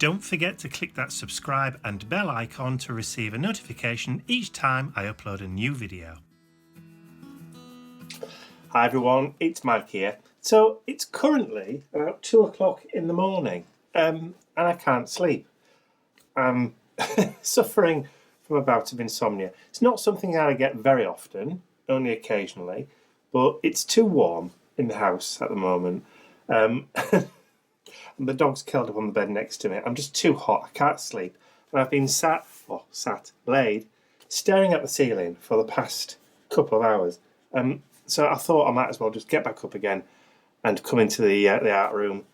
Don't forget to click that subscribe and bell icon to receive a notification each time I upload a new video. Hi everyone, it's Mike here. So it's currently about 2 o'clock in the morning and I can't sleep. I'm suffering from a bout of insomnia. It's not something I get very often, only occasionally, but it's too warm in the house at the moment. And the dog's curled up on the bed next to me. I'm just too hot, I can't sleep. And I've been laid, staring at the ceiling for the past couple of hours. So I thought I might as well just get back up again and come into the art room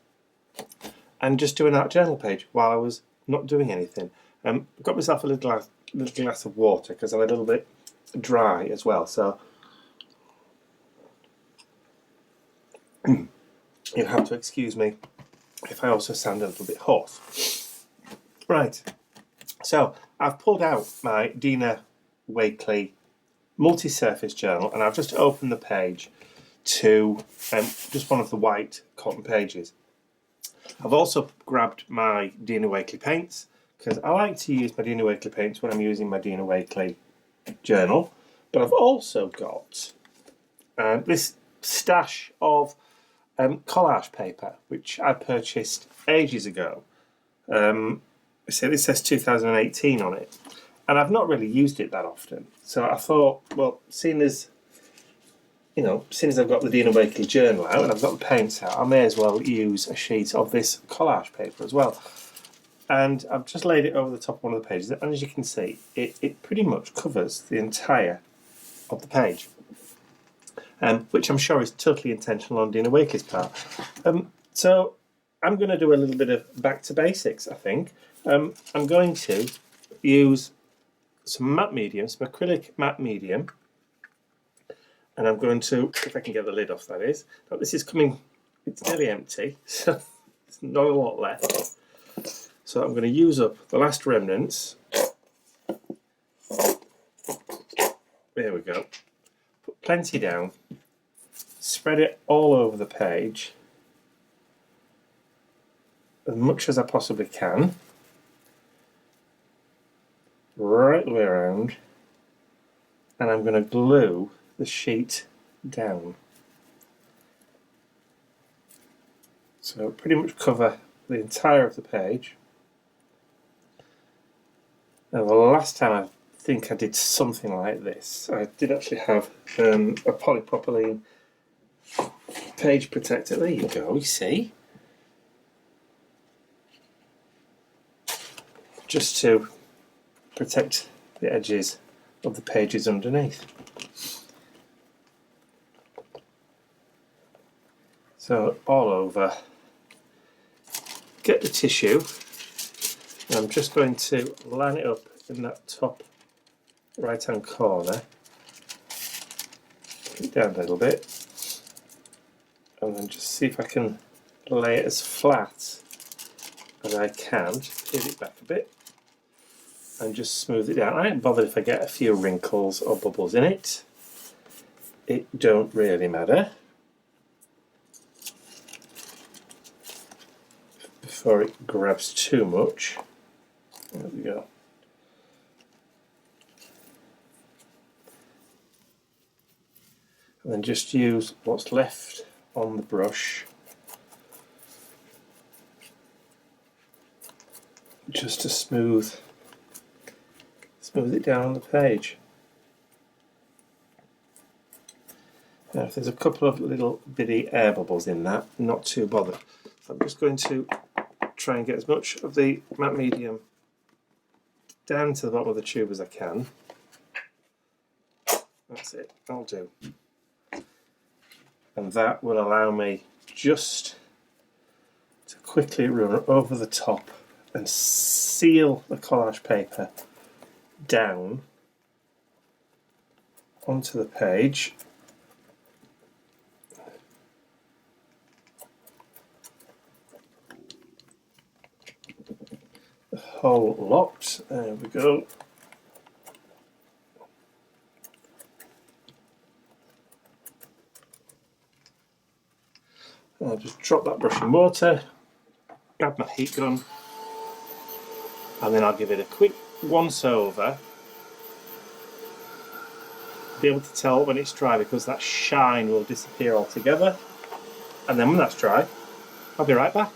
and just do an art journal page while I was not doing anything. I got myself a little glass of water because I'm a little bit dry as well. So you'll have to excuse me if I also sound a little bit hoarse. Right, so I've pulled out my Dina Wakley multi-surface journal and I've just opened the page to just one of the white cotton pages. I've also grabbed my Dina Wakley paints because I like to use my Dina Wakley paints when I'm using my Dina Wakley journal, but I've also got this stash of collage paper which I purchased ages ago. So this says 2018 on it, and I've not really used it that often. So I thought, well, seeing as I've got the Dina Wakley journal out and I've got the paints out, I may as well use a sheet of this collage paper as well. And I've just laid it over the top of one of the pages, and as you can see, it pretty much covers the entire of the page, which I'm sure is totally intentional on Dina Wakley's part. So I'm going to do a little bit of back to basics, I think. I'm going to use some matte medium, some acrylic matte medium, and I'm going to, if I can get the lid off, that is. Now this is coming, it's nearly empty, so there's not a lot left. So I'm going to use up the last remnants. There we go. Put plenty down, spread it all over the page as much as I possibly can, right the way around, and I'm going to glue the sheet down. So pretty much cover the entire of the page. Now the last time I think I did something like this, I did actually have a polypropylene page protector. There you go, you see. Just to protect the edges of the pages underneath. So all over, get the tissue, and I'm just going to line it up in that top right hand corner, put it down a little bit, and then just see if I can lay it as flat as I can. Just peel it back a bit and just smooth it down. I ain't bothered if I get a few wrinkles or bubbles in it, it don't really matter. Before it grabs too much. There we go. And then just use what's left on the brush just to smooth it down on the page. Now if there's a couple of little bitty air bubbles in that, not too bothered. I'm just going to try and get as much of the matte medium down to the bottom of the tube as I can. That's it, that'll do. And that will allow me just to quickly run over the top and seal the collage paper down onto the page. The whole lot, there we go. I'll just drop that brush in water, grab my heat gun, and then I'll give it a quick once over. Be able to tell when it's dry because that shine will disappear altogether. And then when that's dry, I'll be right back.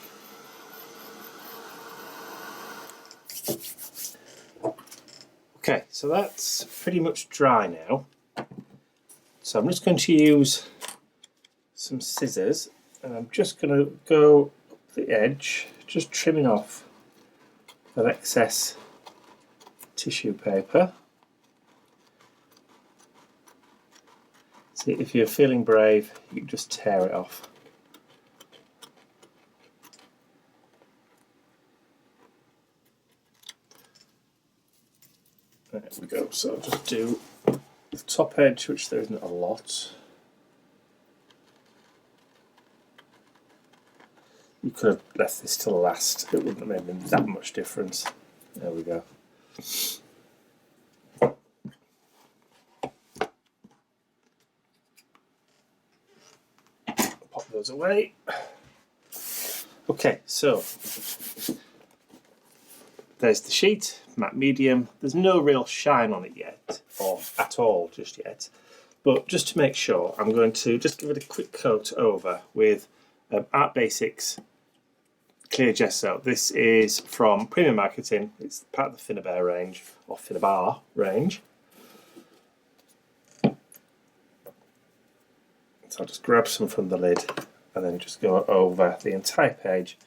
Okay, so that's pretty much dry now. So I'm just going to use some scissors and I'm just going to go up the edge, just trimming off that excess tissue paper. See, if you're feeling brave, you can just tear it off. There we go, so I'll just do the top edge, which there isn't a lot. You could have left this till last, it wouldn't have made that much difference. There we go. Pop those away. Okay, so there's the sheet, matte medium. There's no real shine on it yet, or at all just yet. But just to make sure, I'm going to just give it a quick coat over with Art Basics Clear Gesso. This is from Premium Marketing. It's part of the Finnabar range, or Finnabar range. So I'll just grab some from the lid and then just go over the entire page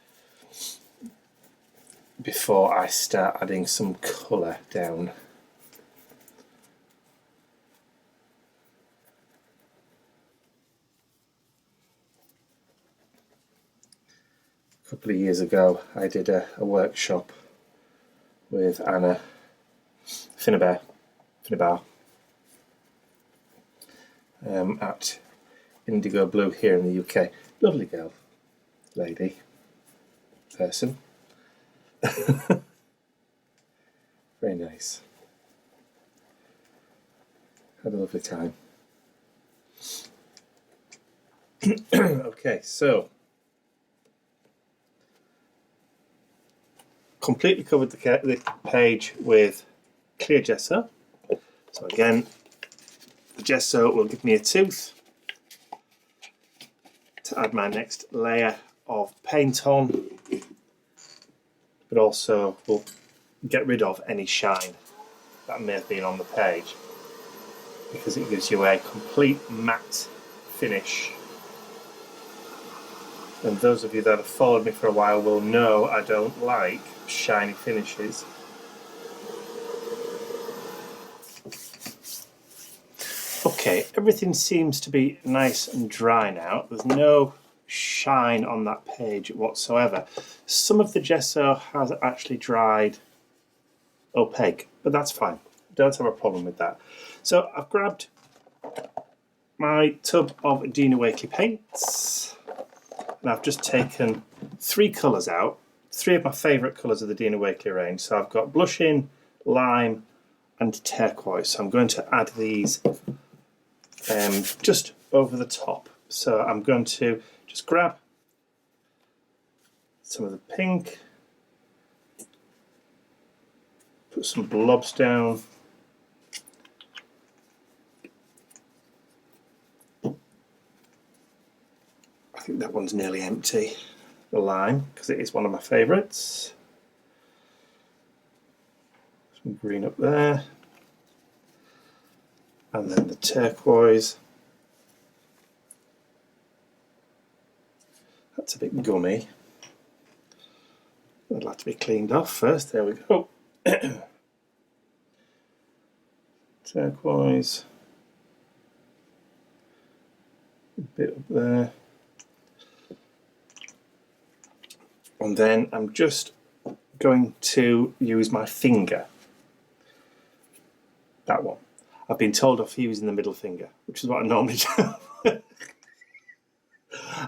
before I start adding some colour down. A couple of years ago I did a workshop with Anna Finnabar at Indigo Blue here in the UK. Lovely girl, lady, person. Very nice. Had a lovely time. Okay, so completely covered the page with clear gesso. So again, the gesso will give me a tooth to add my next layer of paint on, but also will get rid of any shine that may have been on the page because it gives you a complete matte finish. And those of you that have followed me for a while will know I don't like shiny finishes. Okay, everything seems to be nice and dry now. There's no shine on that page whatsoever. Some of the gesso has actually dried opaque, but that's fine. Don't have a problem with that. So I've grabbed my tub of Dina Wakley paints and I've just taken 3 colours out, 3 of my favourite colours of the Dina Wakley range. So I've got blushing, lime and turquoise. So I'm going to add these just over the top. So I'm going to just grab some of the pink, put some blobs down, I think that one's nearly empty, the lime, because it is one of my favourites. Some green up there, and then the turquoise. That's a bit gummy. I'd like to be cleaned off first. There we go. Turquoise. A bit up there. And then I'm just going to use my finger. That one. I've been told off using the middle finger, which is what I normally do.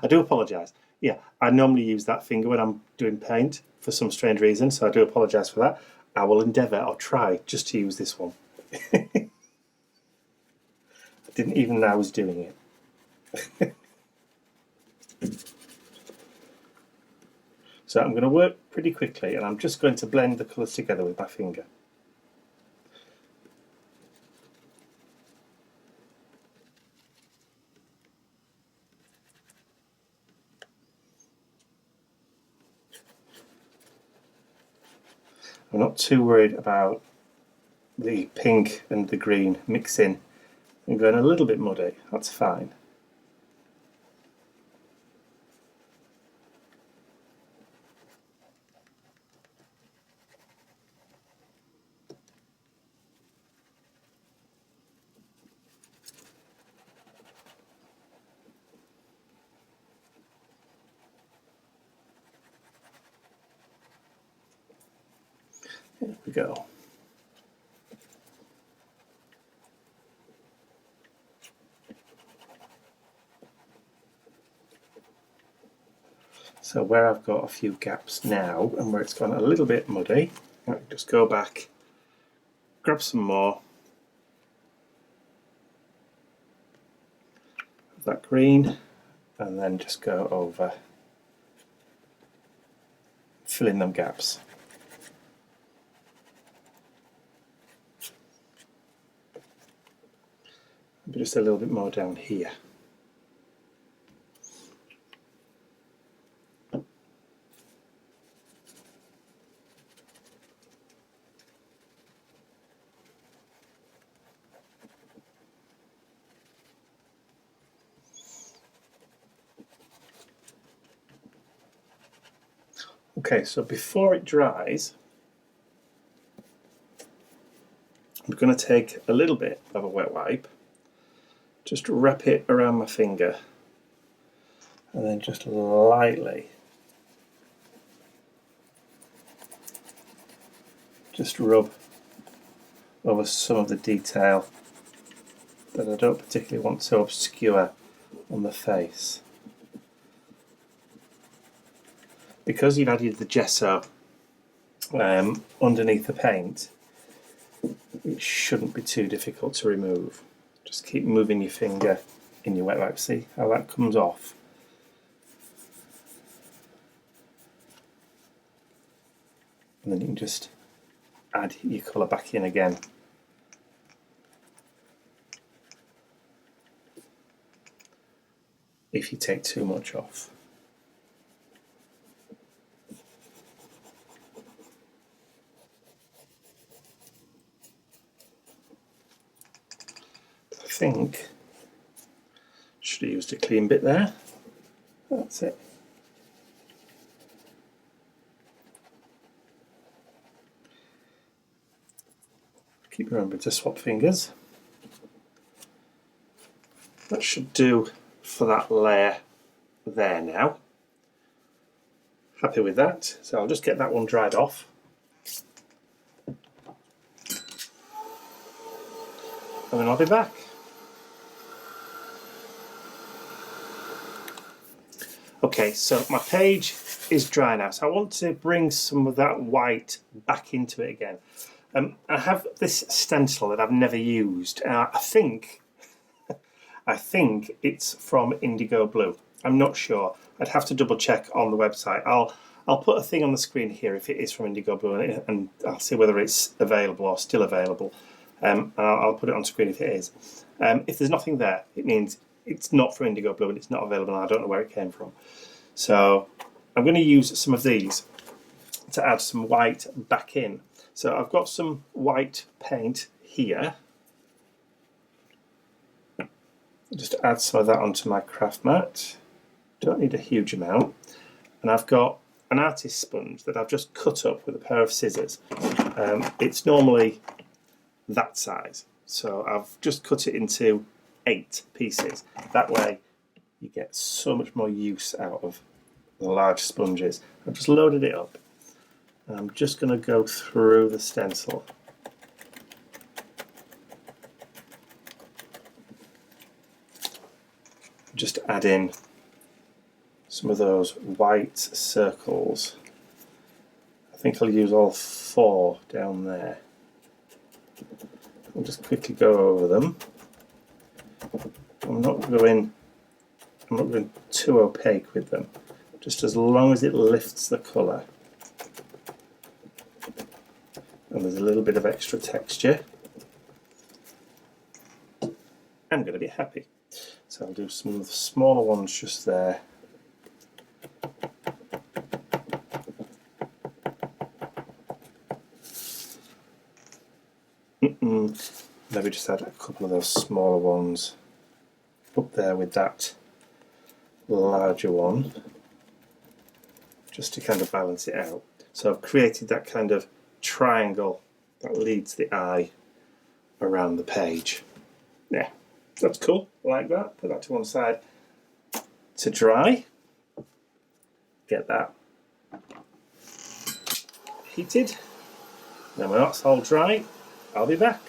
I do apologise. Yeah, I normally use that finger when I'm doing paint for some strange reason, so I do apologise for that. I will endeavour, or try, just to use this one. I didn't even know I was doing it. So I'm going to work pretty quickly, and I'm just going to blend the colours together with my finger. I'm not too worried about the pink and the green mixing and going a little bit muddy. That's fine. There we go. So where I've got a few gaps now and where it's gone a little bit muddy, I can just go back, grab some more of that green, and then just go over filling them gaps. Maybe just a little bit more down here. Okay, so before it dries, I'm going to take a little bit of a wet wipe, just wrap it around my finger, and then just lightly just rub over some of the detail that I don't particularly want to obscure on the face. Because you've added the gesso underneath the paint, it shouldn't be too difficult to remove. Just keep moving your finger in your wet wipe. See how that comes off? And then you can just add your colour back in again. If you take too much off. I think should have used a clean bit there. That's it. Keep remembering to swap fingers. That should do for that layer there now. Happy with that. So I'll just get that one dried off. And then I'll be back. Okay, so my page is dry now, so I want to bring some of that white back into it again. I have this stencil that I've never used. I think it's from Indigo Blue. I'm not sure. I'd have to double check on the website. I'll put a thing on the screen here if it is from Indigo Blue, and I'll see whether it's available or still available. I'll put it on screen if it is. If there's nothing there, it means it's not from Indigo Blue and it's not available, and I don't know where it came from. So I'm going to use some of these to add some white back in. So I've got some white paint here. Just add some of that onto my craft mat. Don't need a huge amount. And I've got an artist sponge that I've just cut up with a pair of scissors. It's normally that size, so I've just cut it into 8 pieces. That way you get so much more use out of the large sponges. I've just loaded it up and I'm just going to go through the stencil. Just add in some of those white circles. I think I'll use all 4 down there. I'll just quickly go over them. I'm not going too opaque with them. just as long as it lifts the colour. And there's a little bit of extra texture, I'm going to be happy. So I'll do some of the smaller ones just there. Maybe just add a couple of those smaller ones up there with that larger one, just to kind of balance it out. So I've created that kind of triangle that leads the eye around the page. Yeah, that's cool. I like that. Put that to one side to dry. Get that heated. Then when that's all dry, I'll be back.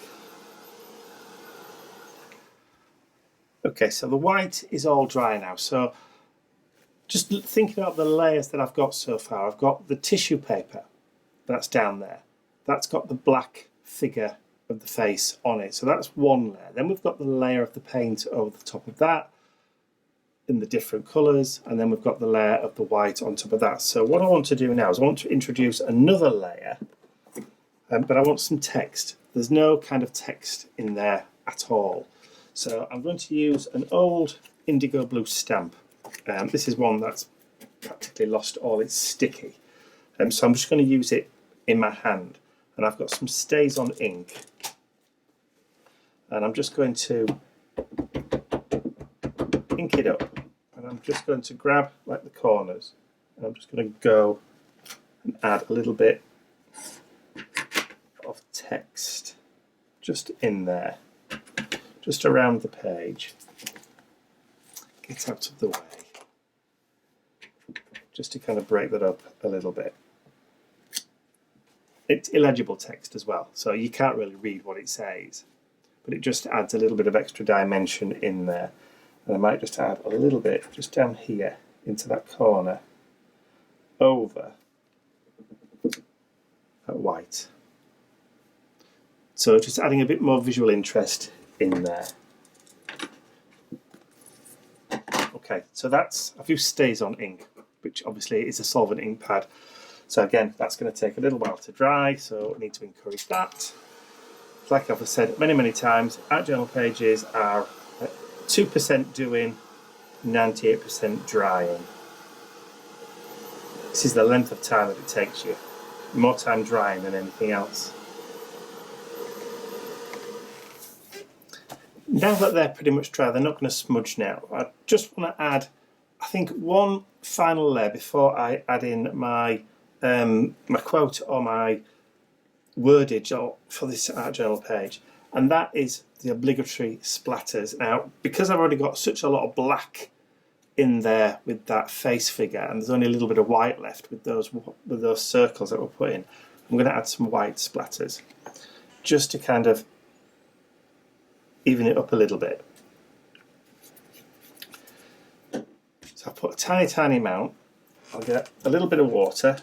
Okay, so the white is all dry now. So just thinking about the layers that I've got so far, I've got the tissue paper that's down there. That's got the black figure of the face on it. So that's one layer. Then we've got the layer of the paint over the top of that in the different colours. And then we've got the layer of the white on top of that. So what I want to do now is I want to introduce another layer, but I want some text. There's no kind of text in there at all. So I'm going to use an old indigo blue stamp. This is one that's practically lost all its sticky. So I'm just going to use it in my hand. And I've got some StazOn ink. And I'm just going to ink it up. And I'm just going to grab like the corners. And I'm just going to go and add a little bit of text just in there. Just around the page. Get out of the way. Just to kind of break that up a little bit. It's illegible text as well, so you can't really read what it says, but it just adds a little bit of extra dimension in there. And I might just add a little bit just down here into that corner over that white. So just adding a bit more visual interest in there. Okay, so that's, I've used StazOn ink, which obviously is a solvent ink pad. So again, that's going to take a little while to dry, so I need to encourage that. Like I've said many, many times, art journal pages are 2% doing, 98% drying. This is the length of time that it takes you. More time drying than anything else. Now that they're pretty much dry, they're not going to smudge now. I just want to add, I think, one final layer before I add in my my quote or my wordage for this art journal page, and that is the obligatory splatters. Now, because I've already got such a lot of black in there with that face figure, and there's only a little bit of white left with those circles that we're putting, I'm going to add some white splatters just to kind of even it up a little bit. So I'll put a tiny, tiny amount. I'll get a little bit of water.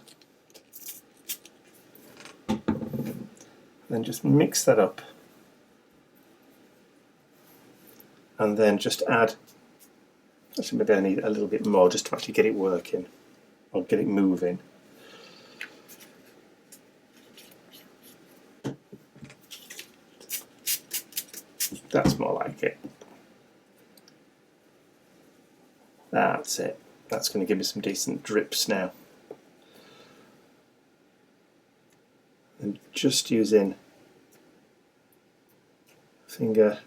Then just mix that up. And then just add, actually maybe I need a little bit more just to actually get it working or get it moving. That's more like it. That's it. That's going to give me some decent drips now. And just using a finger,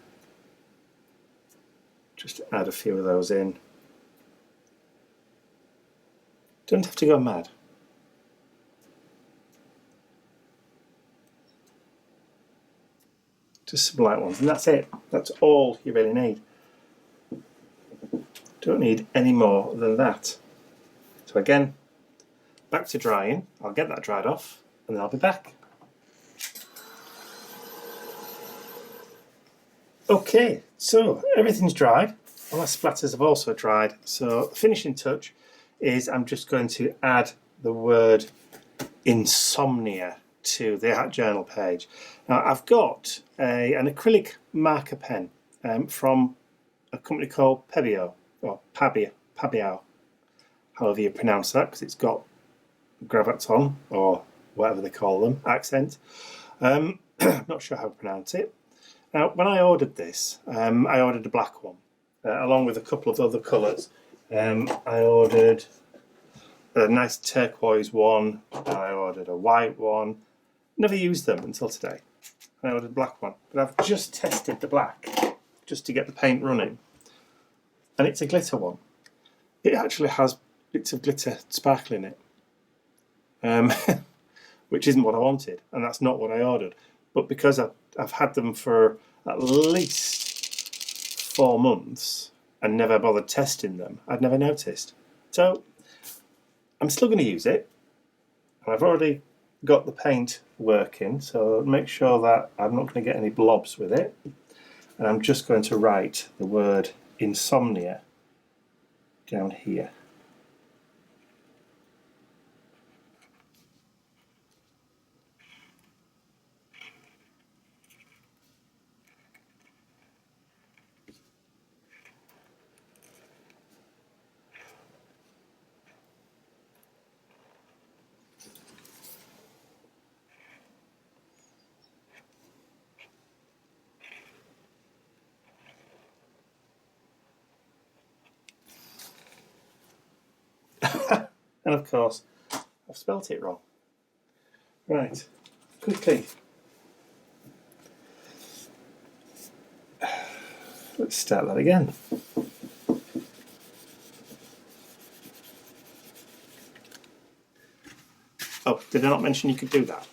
just to add a few of those in. Don't have to go mad. Just some light ones, and that's it. That's all you really need. Don't need any more than that. So again, back to drying. I'll get that dried off, and then I'll be back. Okay, so everything's dried. All my splatters have also dried. So the finishing touch is I'm just going to add the word Insomnia to the art journal page. Now I've got an acrylic marker pen from a company called Pebeo, or Pabio, however you pronounce that, because it's got gravaton, or whatever they call them, accent. Not sure how to pronounce it. Now, when I ordered this, I ordered a black one, along with a couple of other colours. I ordered a nice turquoise one, I ordered a white one. Never used them until today. I ordered a black one, but I've just tested the black, just to get the paint running. And it's a glitter one. It actually has bits of glitter sparkle in it. Which isn't what I wanted, and that's not what I ordered. But because I've had them for at least 4 months and never bothered testing them, I'd never noticed. So I'm still going to use it. And I've already got the paint working, so make sure that I'm not going to get any blobs with it. And I'm just going to write the word Insomnia down here. And of course, I've spelt it wrong. Right, quickly. Let's start that again. Oh, did I not mention you could do that?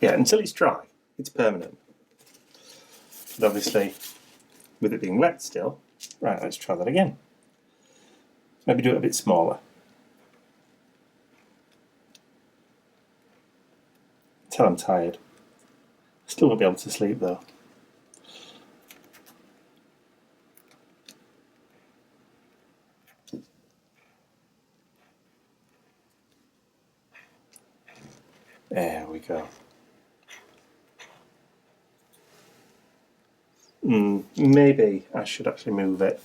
Yeah, until it's dry, it's permanent. But obviously, with it being wet still, right, let's try that again. Maybe do it a bit smaller. Until I'm tired. Still won't be able to sleep though. There we go. Maybe I should actually move it.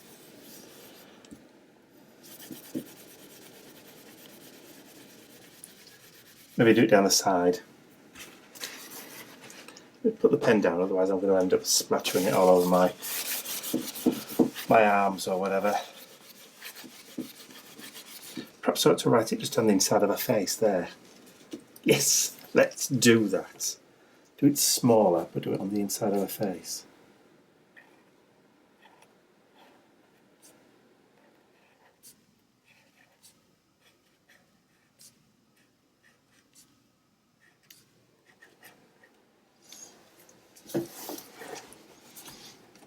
Maybe do it down the side. Put the pen down, otherwise I'm going to end up splattering it all over my arms or whatever. Perhaps I ought to write it just on the inside of her face there. Yes, let's do that. Do it smaller, but do it on the inside of her face.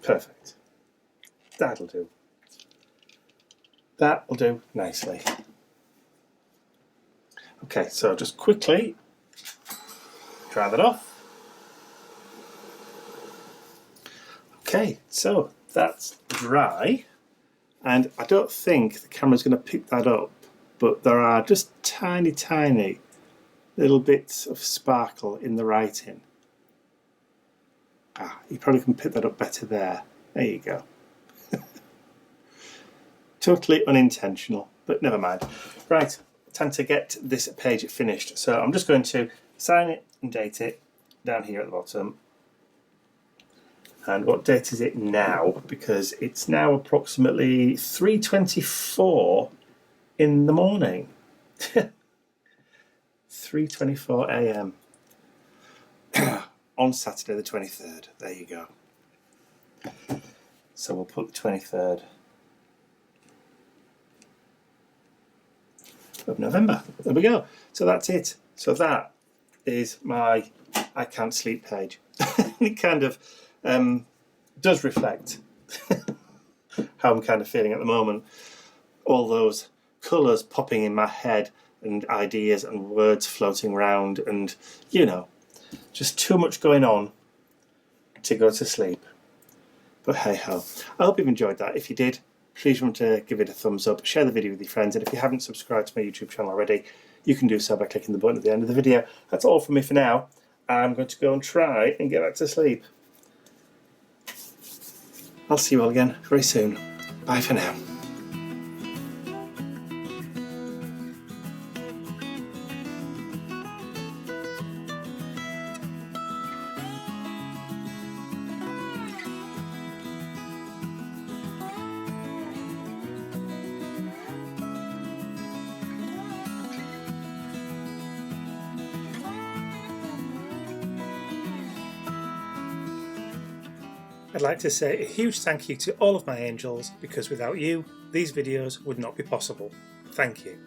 Perfect. That'll do. That'll do nicely. Okay, so just quickly dry that off. Okay, so that's dry, and I don't think the camera's going to pick that up, but there are just tiny little bits of sparkle in the writing. You probably can pick that up better there. There you go. Totally unintentional, but never mind. Right, time to get this page finished. So I'm just going to sign it and date it down here at the bottom. And what date is it now? Because it's now approximately 3:24 in the morning. 3:24 AM. On Saturday the 23rd. There you go. So we'll put the 23rd of November. There we go. So that's it. So that is my I can't sleep page. It kind of does reflect how I'm kind of feeling at the moment. All those colours popping in my head and ideas and words floating around, and you know, just too much going on to go to sleep. But hey ho. I hope you've enjoyed that. If you did, please remember to give it a thumbs up, share the video with your friends, and if you haven't subscribed to my YouTube channel already, you can do so by clicking the button at the end of the video. That's all from me for now. I'm going to go and try and get back to sleep. I'll see you all again very soon. Bye for now. I'd like to say a huge thank you to all of my angels, because without you, these videos would not be possible. Thank you.